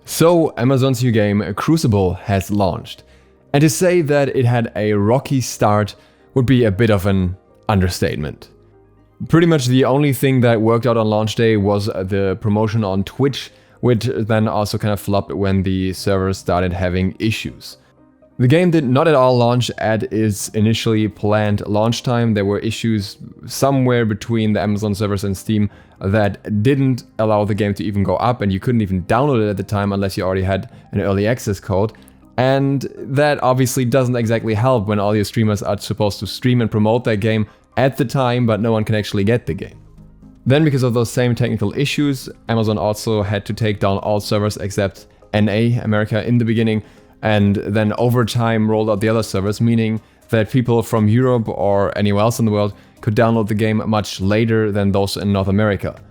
So, Amazon's new game, Crucible, has launched. And to say that it had a rocky start would be a bit of an understatement. Pretty much the only thing that worked out on launch day was the promotion on Twitch, which then also kind of flopped when the servers started having issues. The game did not at all launch at its initially planned launch time. There were issues somewhere between the Amazon servers and Steam that didn't allow the game to even go up, and you couldn't even download it at the time unless you already had an early access code. And that obviously doesn't exactly help when all your streamers are supposed to stream and promote their game at the time, but no one can actually get the game. Then, because of those same technical issues, Amazon also had to take down all servers except NA, America, in the beginning, and then over time rolled out the other servers, meaning that people from Europe or anywhere else in the world could download the game much later than those in North America.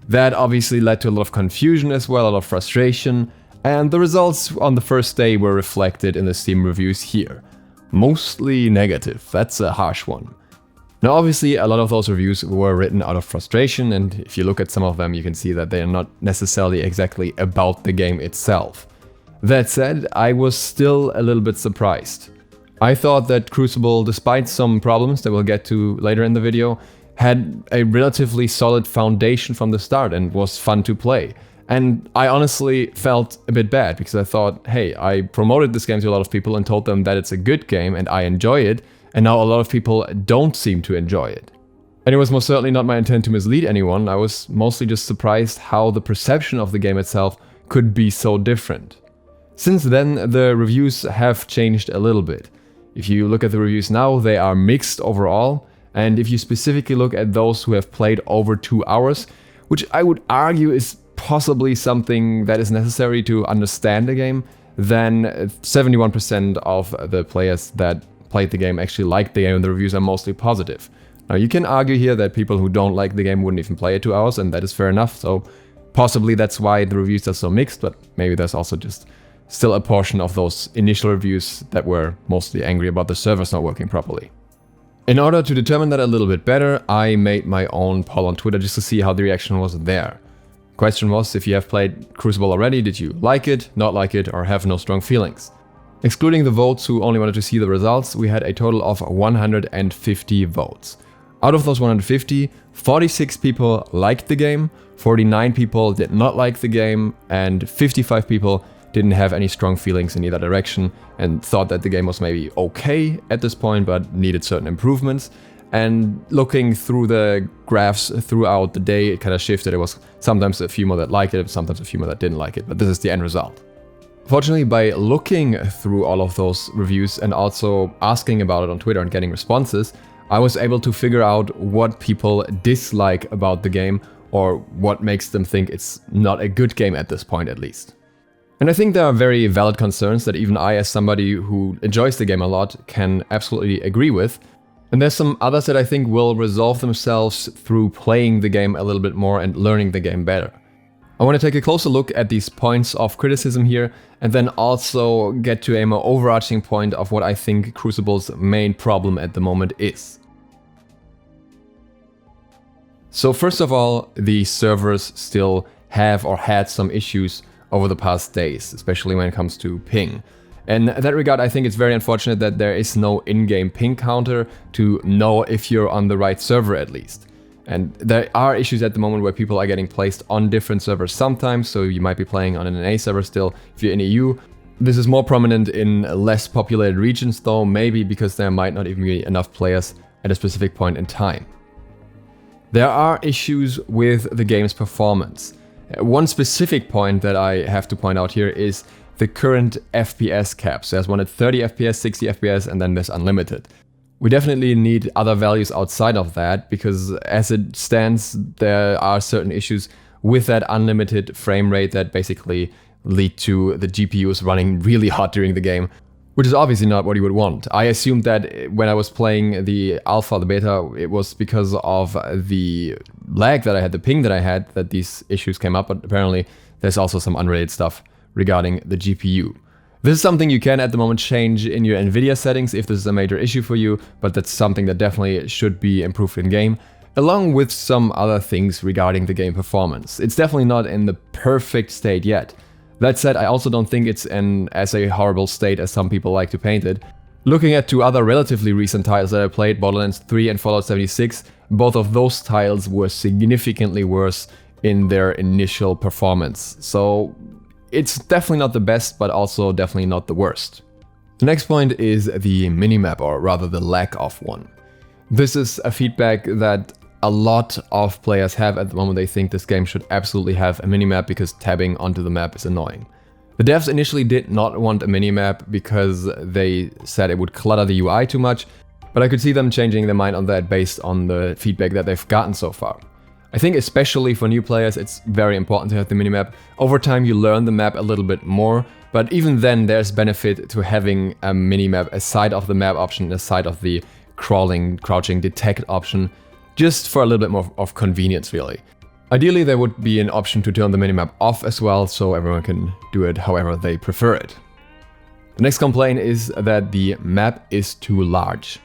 That obviously led to a lot of confusion as well, a lot of frustration, and the results on the first day were reflected in the Steam reviews here. Mostly negative, that's a harsh one. Now obviously a lot of those reviews were written out of frustration, and if you look at some of them you can see that they are not necessarily exactly about the game itself. That said, I was still a little bit surprised. I thought that Crucible, despite some problems that we'll get to later in the video, had a relatively solid foundation from the start and was fun to play. And I honestly felt a bit bad because I thought, hey, I promoted this game to a lot of people and told them that it's a good game and I enjoy it, and now a lot of people don't seem to enjoy it. And it was most certainly not my intent to mislead anyone. I was mostly just surprised how the perception of the game itself could be so different. Since then, the reviews have changed a little bit. If you look at the reviews now, they are mixed overall, and if you specifically look at those who have played over 2 hours, which I would argue is possibly something that is necessary to understand the game, then 71% of the players that played the game actually liked the game, and the reviews are mostly positive. Now you can argue here that people who don't like the game wouldn't even play it 2 hours, and that is fair enough, so possibly that's why the reviews are so mixed, but maybe there's also just still a portion of those initial reviews that were mostly angry about the servers not working properly. In order to determine that a little bit better, I made my own poll on Twitter just to see how the reaction was there. Question was, if you have played Crucible already, did you like it, not like it, or have no strong feelings? Excluding the votes who only wanted to see the results, we had a total of 150 votes. Out of those 150, 46 people liked the game, 49 people did not like the game, and 55 people didn't have any strong feelings in either direction and thought that the game was maybe okay at this point but needed certain improvements. And looking through the graphs throughout the day, it kind of shifted. It was sometimes a few more that liked it, sometimes a few more that didn't like it, but this is the end result. Fortunately, by looking through all of those reviews and also asking about it on Twitter and getting responses, I was able to figure out what people dislike about the game or what makes them think it's not a good game at this point at least. And I think there are very valid concerns that even I, as somebody who enjoys the game a lot, can absolutely agree with. And there's some others that I think will resolve themselves through playing the game a little bit more and learning the game better. I want to take a closer look at these points of criticism here, and then also get to a more overarching point of what I think Crucible's main problem at the moment is. So first of all, the servers still have or had some issues over the past days, especially when it comes to ping. In that regard, I think it's very unfortunate that there is no in-game ping counter to know if you're on the right server at least. And there are issues at the moment where people are getting placed on different servers sometimes, so you might be playing on an NA server still if you're in EU. This is more prominent in less populated regions though, maybe because there might not even be enough players at a specific point in time. There are issues with the game's performance. One specific point that I have to point out here is the current FPS caps. There's one at 30 FPS, 60 FPS, and then there's unlimited. We definitely need other values outside of that, because as it stands, there are certain issues with that unlimited frame rate that basically lead to the GPUs running really hot during the game, which is obviously not what you would want. I assumed that when I was playing the alpha, the beta, it was because of the lag that I had, the ping that I had, that these issues came up, but apparently there's also some unrelated stuff regarding the GPU. This is something you can at the moment change in your NVIDIA settings if this is a major issue for you, but that's something that definitely should be improved in game, along with some other things regarding the game performance. It's definitely not in the perfect state yet. That said, I also don't think it's in as a horrible state as some people like to paint it. Looking at two other relatively recent titles that I played, Borderlands 3 and Fallout 76, both of those titles were significantly worse in their initial performance. So it's definitely not the best, but also definitely not the worst. The next point is the minimap, or rather the lack of one. This is a feedback that a lot of players have at the moment. They think this game should absolutely have a minimap because tabbing onto the map is annoying. The devs initially did not want a minimap because they said it would clutter the UI too much, but I could see them changing their mind on that based on the feedback that they've gotten so far. I think especially for new players it's very important to have the minimap. Over time you learn the map a little bit more, but even then there's benefit to having a minimap aside of the map option, aside of the crouching detect option, just for a little bit more of convenience really. Ideally there would be an option to turn the minimap off as well, so everyone can do it however they prefer it. The next complaint is that the map is too large.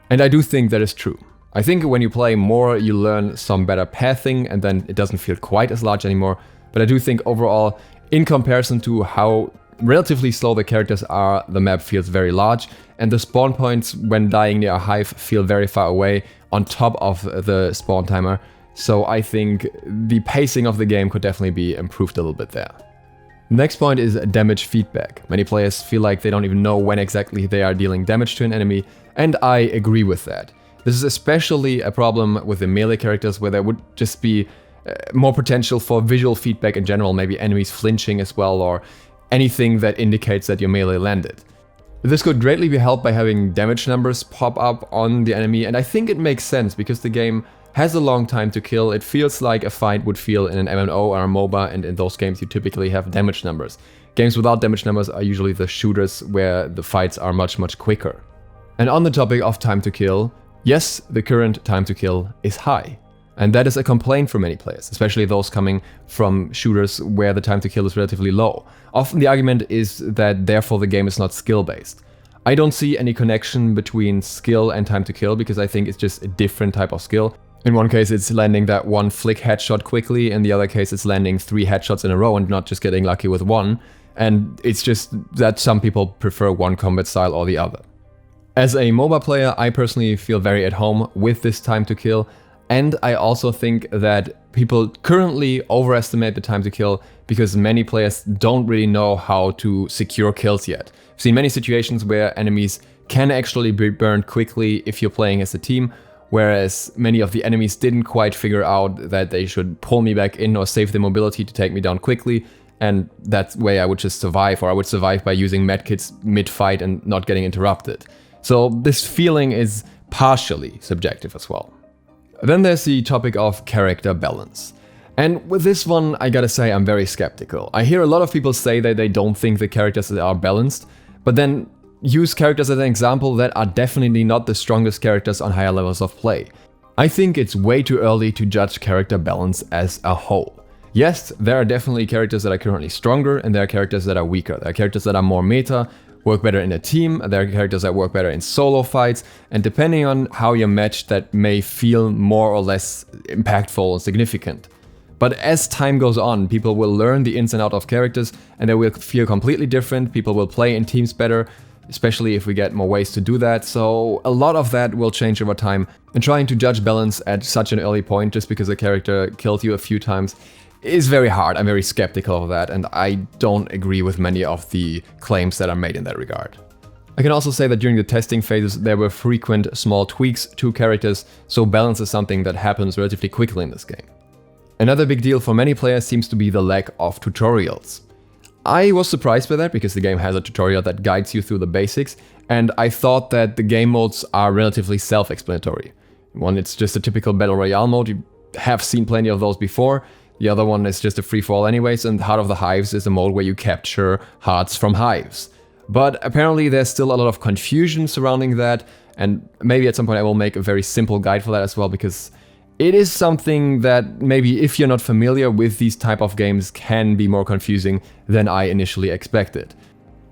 And I do think that is true. I think when you play more you learn some better pathing and then it doesn't feel quite as large anymore, but I do think overall, in comparison to how relatively slow the characters are, the map feels very large, and the spawn points when dying near a hive feel very far away on top of the spawn timer, so I think the pacing of the game could definitely be improved a little bit there. Next point is damage feedback. Many players feel like they don't even know when exactly they are dealing damage to an enemy, and I agree with that. This is especially a problem with the melee characters where there would just be more potential for visual feedback in general, maybe enemies flinching as well, or anything that indicates that your melee landed. This could greatly be helped by having damage numbers pop up on the enemy, and I think it makes sense because the game has a long time to kill. It feels like a fight would feel in an MMO or a MOBA, and in those games you typically have damage numbers. Games without damage numbers are usually the shooters where the fights are much quicker. And on the topic of time to kill, yes, the current time to kill is high. And that is a complaint for many players, especially those coming from shooters where the time to kill is relatively low. Often the argument is that therefore the game is not skill-based. I don't see any connection between skill and time to kill because I think it's just a different type of skill. In one case it's landing that one flick headshot quickly, in the other case it's landing 3 headshots in a row and not just getting lucky with one. And it's just that some people prefer one combat style or the other. As a MOBA player, I personally feel very at home with this time to kill. And I also think that people currently overestimate the time to kill because many players don't really know how to secure kills yet. I've seen many situations where enemies can actually be burned quickly if you're playing as a team, whereas many of the enemies didn't quite figure out that they should pull me back in or save their mobility to take me down quickly, and that way I would just survive, or I would survive by using medkits mid-fight and not getting interrupted. So this feeling is partially subjective as well. Then there's the topic of character balance. And with this one, I gotta say I'm very skeptical. I hear a lot of people say that they don't think the characters are balanced, but then use characters as an example that are definitely not the strongest characters on higher levels of play. I think it's way too early to judge character balance as a whole. Yes, there are definitely characters that are currently stronger, and there are characters that are weaker. There are characters that are more meta, work better in a team, there are characters that work better in solo fights, and depending on how you're matched, that may feel more or less impactful and significant. But as time goes on, people will learn the ins and outs of characters, and they will feel completely different. People will play in teams better, especially if we get more ways to do that, so a lot of that will change over time, and trying to judge balance at such an early point just because a character killed you a few times is very hard. I'm very skeptical of that, and I don't agree with many of the claims that are made in that regard. I can also say that during the testing phases there were frequent small tweaks to characters, so balance is something that happens relatively quickly in this game. Another big deal for many players seems to be the lack of tutorials. I was surprised by that because the game has a tutorial that guides you through the basics, and I thought that the game modes are relatively self-explanatory. One, it's just a typical Battle Royale mode, you have seen plenty of those before. The other one is just a free-for-all anyways, and Heart of the Hives is a mode where you capture hearts from hives. But apparently there's still a lot of confusion surrounding that, and maybe at some point I will make a very simple guide for that as well, because it is something that maybe if you're not familiar with these type of games can be more confusing than I initially expected.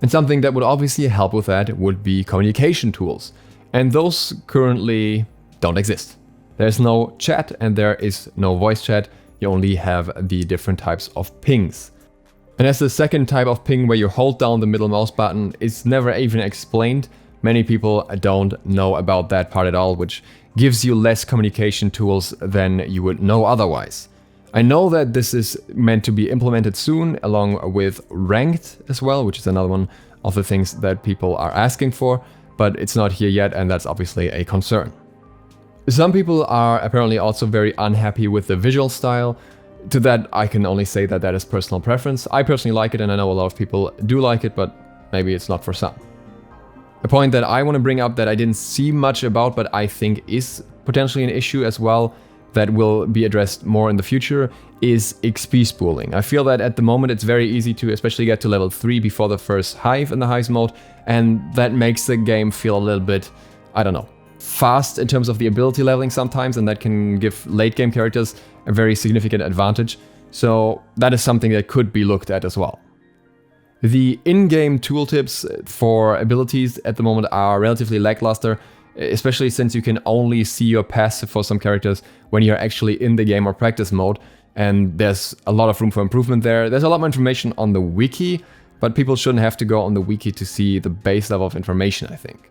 And something that would obviously help with that would be communication tools. And those currently don't exist. There's no chat and there is no voice chat. You only have the different types of pings. And as the second type of ping where you hold down the middle mouse button is never even explained, many people don't know about that part at all, which gives you less communication tools than you would know otherwise. I know that this is meant to be implemented soon, along with ranked as well, which is another one of the things that people are asking for, but it's not here yet, and that's obviously a concern. Some people are apparently also very unhappy with the visual style. To that, I can only say that that is personal preference. I personally like it, and I know a lot of people do like it, but maybe it's not for some. A point that I want to bring up that I didn't see much about, but I think is potentially an issue as well, that will be addressed more in the future, is XP spooling. I feel that at the moment it's very easy to especially get to level 3 before the first hive in the heist mode, and that makes the game feel a little bit, I don't know, fast in terms of the ability leveling sometimes, and that can give late game characters a very significant advantage. So that is something that could be looked at as well. The in-game tooltips for abilities at the moment are relatively lackluster, especially since you can only see your passive for some characters when you're actually in the game or practice mode, and there's a lot of room for improvement there. There's a lot more information on the wiki, but people shouldn't have to go on the wiki to see the base level of information, I think.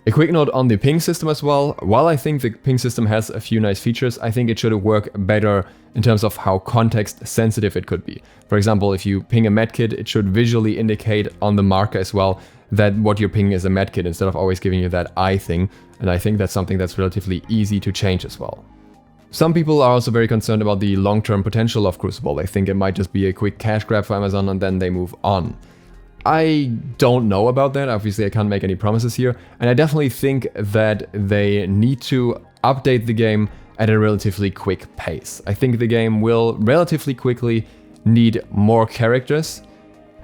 A quick note on the ping system as well. While I think the ping system has a few nice features, I think it should work better in terms of how context sensitive it could be. For example, if you ping a medkit, it should visually indicate on the marker as well that what you're pinging is a medkit instead of always giving you that eye thing, and I think that's something that's relatively easy to change as well. Some people are also very concerned about the long-term potential of Crucible. They think it might just be a quick cash grab for Amazon and then they move on. I don't know about that, obviously I can't make any promises here, and I definitely think that they need to update the game at a relatively quick pace. I think the game will relatively quickly need more characters,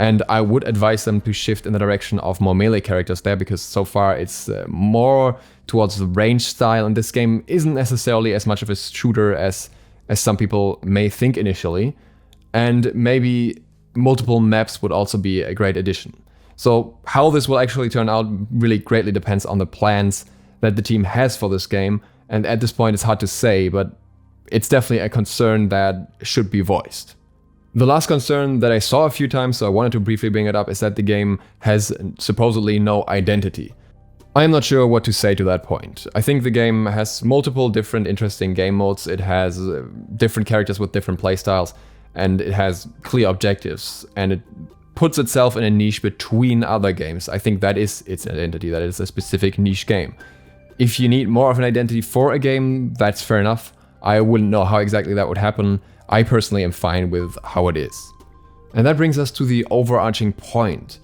and I would advise them to shift in the direction of more melee characters there, because so far it's more towards the range style, and this game isn't necessarily as much of a shooter as some people may think initially, and maybe multiple maps would also be a great addition. So how this will actually turn out really greatly depends on the plans that the team has for this game, and at this point it's hard to say, but it's definitely a concern that should be voiced. The last concern that I saw a few times, so I wanted to briefly bring it up, is that the game has supposedly no identity. I am not sure what to say to that point. I think the game has multiple different interesting game modes, it has different characters with different playstyles, and it has clear objectives, and it puts itself in a niche between other games. I think that is its identity, that is a specific niche game. If you need more of an identity for a game, that's fair enough. I wouldn't know how exactly that would happen. I personally am fine with how it is. And that brings us to the overarching point.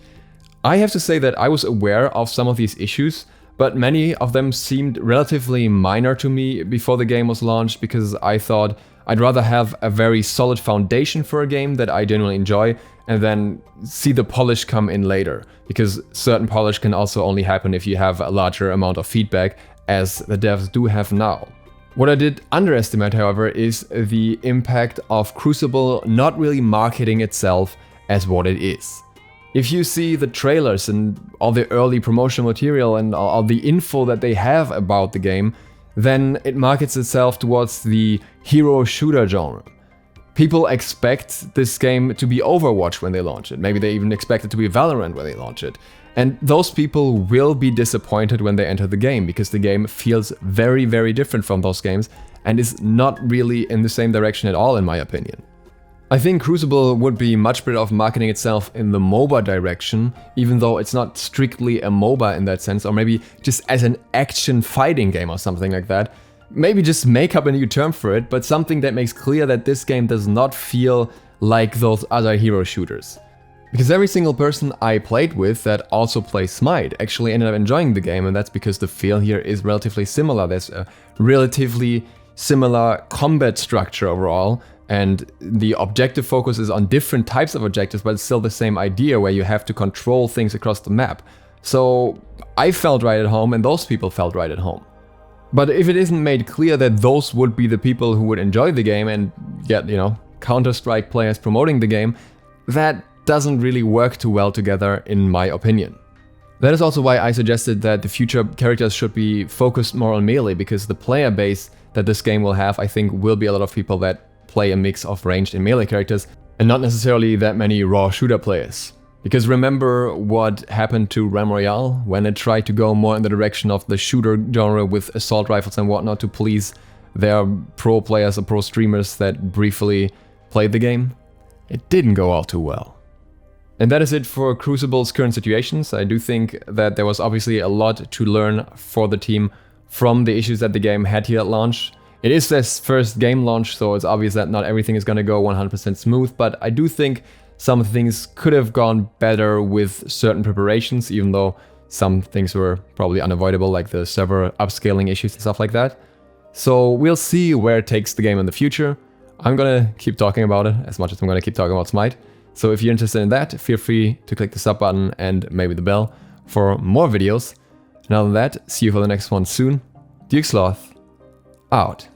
I have to say that I was aware of some of these issues, but many of them seemed relatively minor to me before the game was launched, because I thought I'd rather have a very solid foundation for a game that I genuinely enjoy and then see the polish come in later, because certain polish can also only happen if you have a larger amount of feedback, as the devs do have now. What I did underestimate, however, is the impact of Crucible not really marketing itself as what it is. If you see the trailers and all the early promotional material and all the info that they have about the game, then it markets itself towards the hero shooter genre. People expect this game to be Overwatch when they launch it. Maybe they even expect it to be Valorant when they launch it. And those people will be disappointed when they enter the game, because the game feels very, very different from those games and is not really in the same direction at all, in my opinion. I think Crucible would be much better off marketing itself in the MOBA direction, even though it's not strictly a MOBA in that sense, or maybe just as an action fighting game or something like that. Maybe just make up a new term for it, but something that makes clear that this game does not feel like those other hero shooters. Because every single person I played with that also plays Smite actually ended up enjoying the game, and that's because the feel here is relatively similar. There's a relatively similar combat structure overall, and the objective focus is on different types of objectives, but it's still the same idea where you have to control things across the map. So I felt right at home, and those people felt right at home. But if it isn't made clear that those would be the people who would enjoy the game and get, Counter-Strike players promoting the game, that doesn't really work too well together, in my opinion. That is also why I suggested that the future characters should be focused more on melee, because the player base that this game will have, I think, will be a lot of people that play a mix of ranged and melee characters, and not necessarily that many raw shooter players. Because remember what happened to Realm Royale when it tried to go more in the direction of the shooter genre with assault rifles and whatnot to please their pro players or pro streamers that briefly played the game? It didn't go all too well. And that is it for Crucible's current situations. I do think that there was obviously a lot to learn for the team from the issues that the game had here at launch. It is their first game launch, so it's obvious that not everything is going to go 100% smooth, but I do think some things could have gone better with certain preparations, even though some things were probably unavoidable, like the server upscaling issues and stuff like that. So we'll see where it takes the game in the future. I'm gonna keep talking about it as much as I'm gonna keep talking about Smite. So if you're interested in that, feel free to click the sub button and maybe the bell for more videos. And other than that, see you for the next one soon. DukeSloth, out.